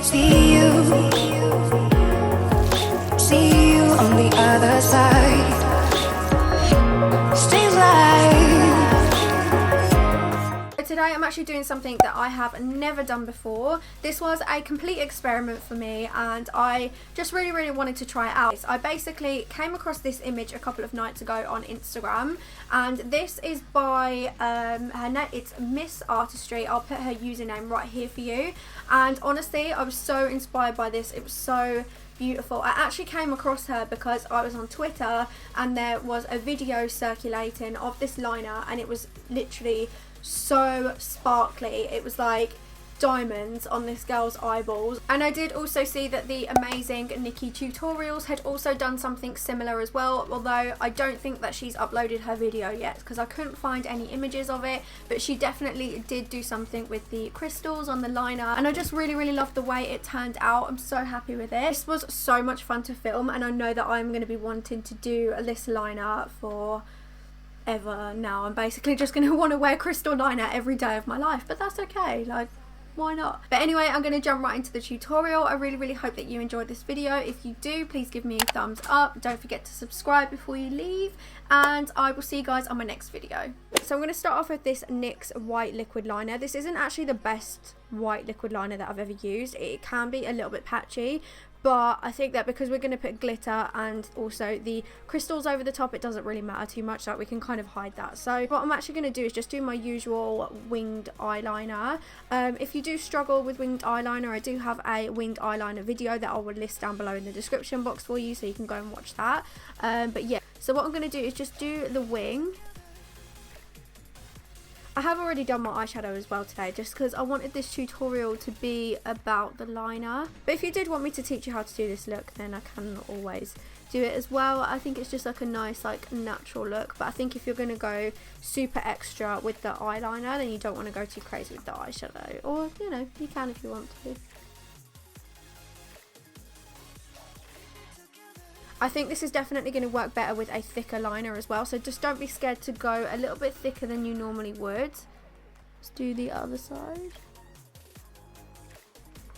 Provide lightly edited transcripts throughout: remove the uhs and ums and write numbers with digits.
See you on the other side. Stay alive. Today I'm actually doing something that I have never done before. This was a complete experiment for me and I just really wanted to try it out. I basically came across this image a couple of nights ago on Instagram, and this is by her name, it's Miss Artistry. I'll put her username right here for you, and honestly I was so inspired by this. It was so beautiful. I actually came across her because I was on Twitter and there was a video circulating of this liner and it was literally so sparkly. It was like diamonds on this girl's eyeballs. And I did also see that the amazing Nikki Tutorials had also done something similar as well, although I don't think that she's uploaded her video yet because I couldn't find any images of it, but she definitely did do something with the crystals on the liner and I just really loved the way it turned out. I'm so happy with it. This was so much fun to film and I know that I'm going to be wanting to do this liner for ever now. I'm basically just going to want to wear crystal liner every day of my life, but that's okay, like why not? But anyway, I'm going to jump right into the tutorial. I really hope that you enjoyed this video. If you do, please give me a thumbs up. Don't forget to subscribe before you leave, and I will see you guys on my next video. So I'm going to start off with this NYX white liquid liner. This isn't actually the best white liquid liner that I've ever used. It can be a little bit patchy, but I think that because we're going to put glitter and also the crystals over the top, it doesn't really matter too much, like we can kind of hide that. So what I'm actually going to do is just do my usual winged eyeliner. If you do struggle with winged eyeliner, I do have a winged eyeliner video that I will list down below in the description box for you, so you can go and watch that. But yeah, so what I'm going to do is just do the wing. I have already done my eyeshadow as well today, just because I wanted this tutorial to be about the liner. But if you did want me to teach you how to do this look, then I can always do it as well. I think it's just like a nice, like natural look. But I think if you're going to go super extra with the eyeliner, then you don't want to go too crazy with the eyeshadow. Or, you know, you can if you want to. I think this is definitely going to work better with a thicker liner as well, so just don't be scared to go a little bit thicker than you normally would. Let's do the other side.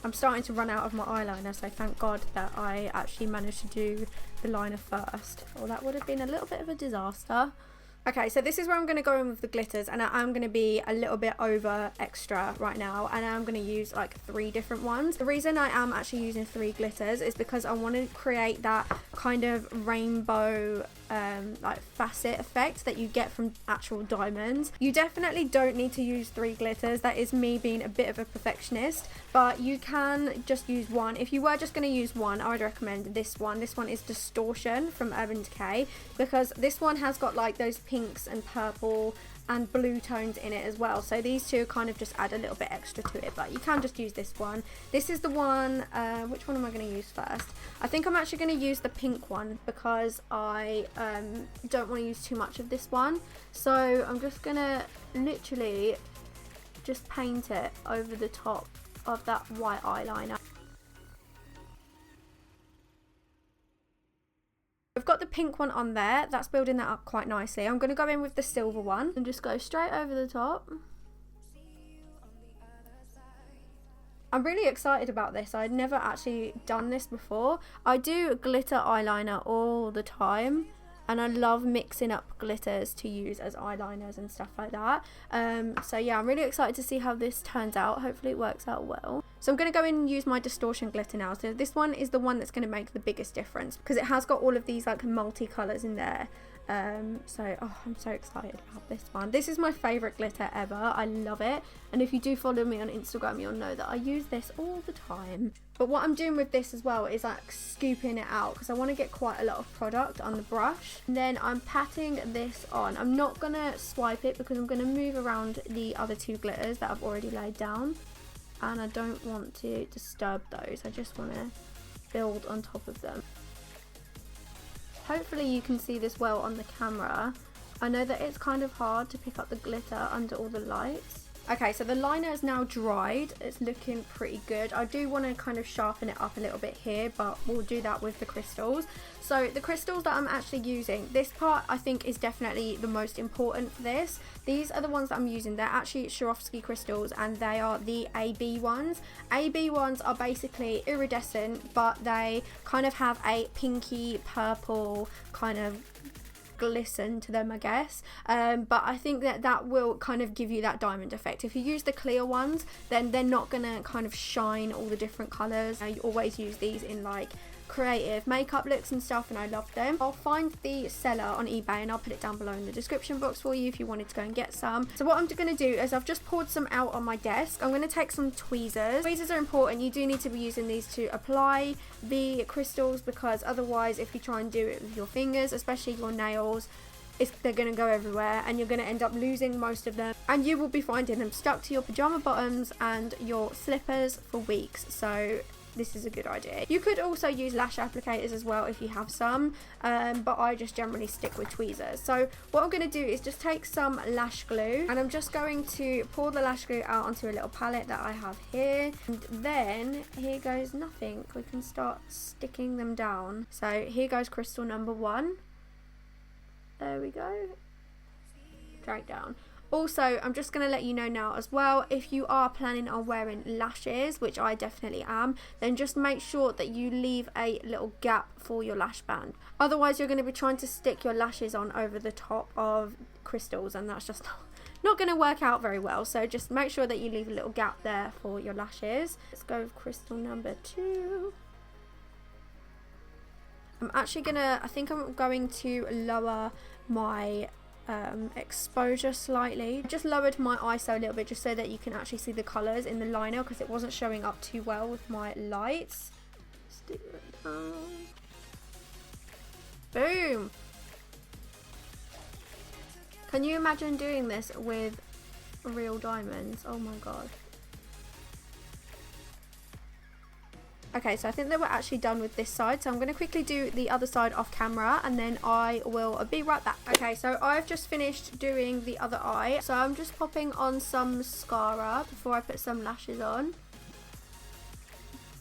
I'm starting to run out of my eyeliner, so thank God that I actually managed to do the liner first, or that would have been a little bit of a disaster. Okay, so this is where I'm going to go in with the glitters, and I'm going to be a little bit over extra right now, and I'm going to use like 3 different ones. The reason I am actually using 3 glitters is because I want to create that kind of rainbow like facet effect that you get from actual diamonds. You definitely don't need to use 3 glitters. That is me being a bit of a perfectionist, but you can just use one. If you were just going to use one, I would recommend this one. This one is Distortion from Urban Decay, because this one has got like those pinks and purple and blue tones in it as well, so these two kind of just add a little bit extra to it, but you can just use this one. This is the one, which one am I going to use first? I think I'm actually going to use the pink one because I don't want to use too much of this one, so I'm just going to literally just paint it over the top of that white eyeliner. I've got the pink one on there, that's building that up quite nicely. I'm going to go in with the silver one and just go straight over the top. I'm really excited about this. I'd never actually done this before. I do glitter eyeliner all the time, and I love mixing up glitters to use as eyeliners and stuff like that. So yeah, I'm really excited to see how this turns out. Hopefully it works out well. So I'm going to go in and use my Distortion glitter now. So this one is the one that's going to make the biggest difference because it has got all of these like multicolours in there. I'm so excited about this one. This is my favourite glitter ever. I love it. And if you do follow me on Instagram, you'll know that I use this all the time. But what I'm doing with this as well is like scooping it out because I want to get quite a lot of product on the brush. And then I'm patting this on. I'm not going to swipe it because I'm going to move around the other 2 glitters that I've already laid down. And I don't want to disturb those. I just want to build on top of them. Hopefully you can see this well on the camera. I know that it's kind of hard to pick up the glitter under all the lights. Okay, so the liner is now dried. It's looking pretty good. I do want to kind of sharpen it up a little bit here, but we'll do that with the crystals. So the crystals that I'm actually using, this part I think is definitely the most important for this. These are the ones that I'm using. They're actually Swarovski crystals, and they are the AB ones. AB ones are basically iridescent, but they kind of have a pinky purple kind of glisten to them, I guess, but I think that will kind of give you that diamond effect. If you use the clear ones, then they're not gonna kind of shine all the different colors. You always use these in like creative makeup looks and stuff, and I love them. I'll find the seller on eBay and I'll put it down below in the description box for you if you wanted to go and get some. So what I'm going to do is I've just poured some out on my desk. I'm going to take some tweezers. Tweezers are important. You do need to be using these to apply the crystals, because otherwise if you try and do it with your fingers, especially your nails, they're going to go everywhere and you're going to end up losing most of them, and you will be finding them stuck to your pajama bottoms and your slippers for weeks. So this is a good idea. You could also use lash applicators as well if you have some, but I just generally stick with tweezers. So what I'm going to do is just take some lash glue, and I'm just going to pour the lash glue out onto a little palette that I have here, and then here goes nothing. We can start sticking them down. So here goes crystal number 1. There we go. Drag down. Also, I'm just going to let you know now as well, if you are planning on wearing lashes, which I definitely am, then just make sure that you leave a little gap for your lash band. Otherwise, you're going to be trying to stick your lashes on over the top of crystals, and that's just not going to work out very well. So just make sure that you leave a little gap there for your lashes. Let's go with crystal number 2. I think I'm going to lower my exposure slightly. Just lowered my ISO a little bit just so that you can actually see the colours in the liner, because it wasn't showing up too well with my lights. Stick it down. Boom! Can you imagine doing this with real diamonds? Oh my god. Okay, so I think that we're actually done with this side, so I'm going to quickly do the other side off camera and then I will be right back. Okay, so I've just finished doing the other eye, so I'm just popping on some mascara before I put some lashes on.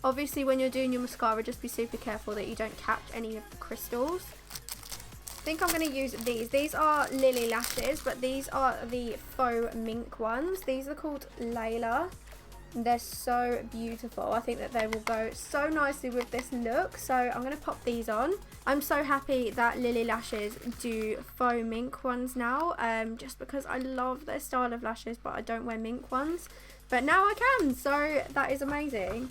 Obviously when you're doing your mascara, just be super careful that you don't catch any of the crystals. I think I'm going to use these. These are Lily lashes, but these are the faux mink ones. These are called Layla. They're so beautiful. I think that they will go so nicely with this look, so I'm going to pop these on. I'm so happy that Lily Lashes do faux mink ones now, just because I love their style of lashes, but I don't wear mink ones, but now I can, so that is amazing.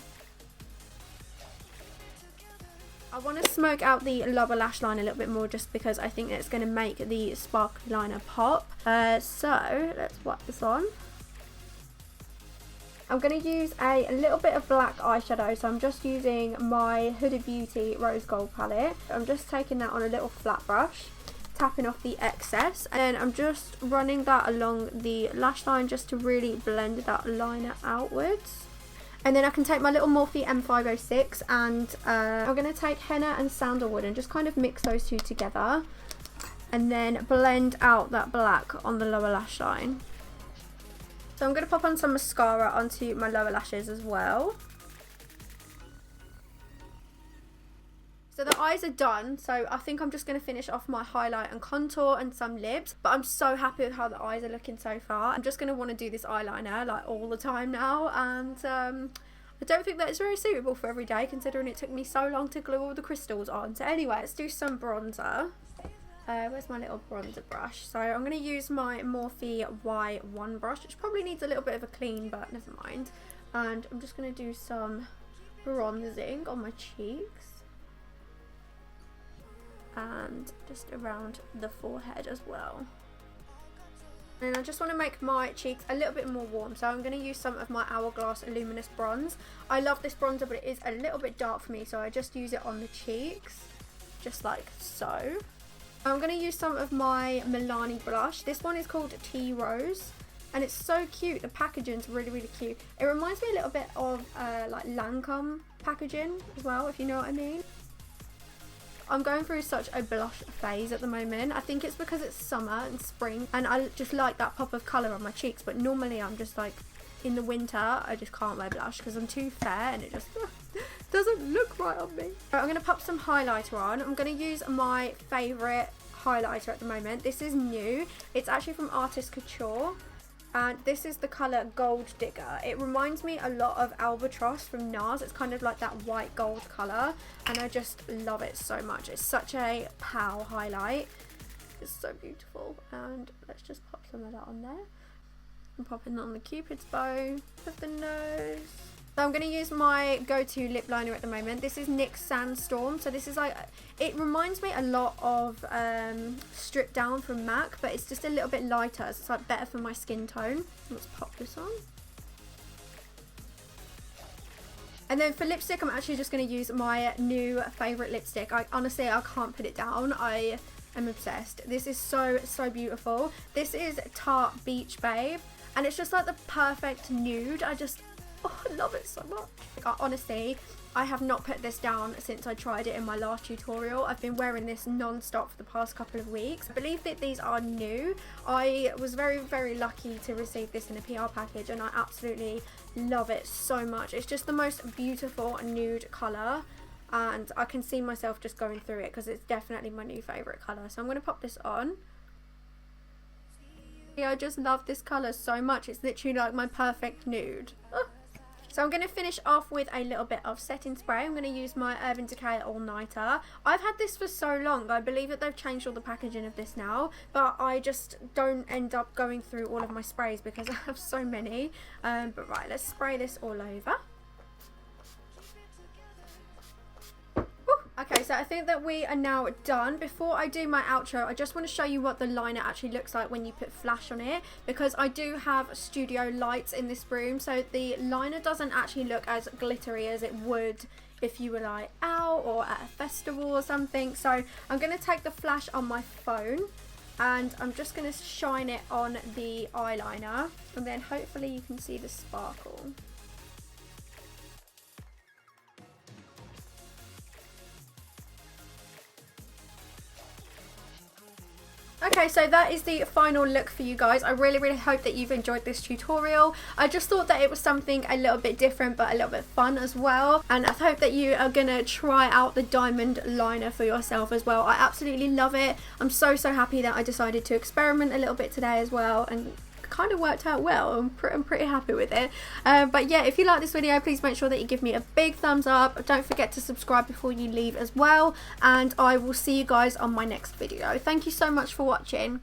I want to smoke out the lower lash line a little bit more, just because I think it's going to make the sparkly liner pop. So let's wipe this on. I'm going to use a little bit of black eyeshadow, so I'm just using my Huda Beauty Rose Gold palette. I'm just taking that on a little flat brush, tapping off the excess, and then I'm just running that along the lash line just to really blend that liner outwards. And then I can take my little Morphe M506 and I'm going to take henna and sandalwood and just kind of mix those two together and then blend out that black on the lower lash line. So I'm going to pop on some mascara onto my lower lashes as well. So the eyes are done, so I think I'm just going to finish off my highlight and contour and some lips. But I'm so happy with how the eyes are looking so far. I'm just going to want to do this eyeliner like all the time now, and I don't think that it's very suitable for every day, considering it took me so long to glue all the crystals on. So anyway, let's do some bronzer. Where's my little bronzer brush? So I'm going to use my Morphe Y1 brush, which probably needs a little bit of a clean, but never mind. And I'm just going to do some bronzing on my cheeks. And just around the forehead as well. And I just want to make my cheeks a little bit more warm, so I'm going to use some of my Hourglass Luminous Bronze. I love this bronzer, but it is a little bit dark for me, so I just use it on the cheeks, just like so. I'm going to use some of my Milani blush. This one is called Tea Rose, and it's so cute. The packaging's really, really cute. It reminds me a little bit of like Lancome packaging as well, if you know what I mean. I'm going through such a blush phase at the moment. I think it's because it's summer and spring and I just like that pop of colour on my cheeks, but normally I'm just like, in the winter I just can't wear blush because I'm too fair and it just doesn't look right on me. Right, I'm going to pop some highlighter on. I'm going to use my favourite highlighter at the moment. This is Nude. It's actually from Artist Couture. And this is the colour Gold Digger. It reminds me a lot of Albatross from NARS. It's kind of like that white gold colour. And I just love it so much. It's such a pow highlight. It's so beautiful. And let's just pop some of that on there. I'm popping that on the Cupid's bow of the nose. So I'm going to use my go-to lip liner at the moment. This is NYX Sandstorm. So this is like, it reminds me a lot of Stripped Down from MAC, but it's just a little bit lighter. So it's like better for my skin tone. Let's pop this on. And then for lipstick, I'm actually just going to use my new favourite lipstick. Honestly, I can't put it down. I am obsessed. This is so, so beautiful. This is Tarte Beach Babe. And it's just like the perfect nude. Oh, I love it so much. Honestly, I have not put this down since I tried it in my last tutorial. I've been wearing this non-stop for the past couple of weeks. I believe that these are new. I was very, very lucky to receive this in a PR package and I absolutely love it so much. It's just the most beautiful nude colour and I can see myself just going through it because it's definitely my new favourite colour. So I'm going to pop this on. I just love this colour so much. It's literally like my perfect nude. So I'm going to finish off with a little bit of setting spray. I'm going to use my Urban Decay All Nighter. I've had this for so long. I believe that they've changed all the packaging of this now. But I just don't end up going through all of my sprays because I have so many. But right, let's spray this all over. Okay, so I think that we are now done. Before I do my outro, I just want to show you what the liner actually looks like when you put flash on it, because I do have studio lights in this room, so the liner doesn't actually look as glittery as it would if you were like out or at a festival or something. So I'm going to take the flash on my phone and I'm just going to shine it on the eyeliner and then hopefully you can see the sparkle. Okay, so that is the final look for you guys. I really, really hope that you've enjoyed this tutorial. I just thought that it was something a little bit different but a little bit fun as well. And I hope that you are going to try out the diamond liner for yourself as well. I absolutely love it. I'm so, so happy that I decided to experiment a little bit today as well. And kind of worked out well. I'm pretty happy with it. But yeah, if you like this video, please make sure that you give me a big thumbs up. Don't forget to subscribe before you leave as well, and I will see you guys on my next video. Thank you so much for watching.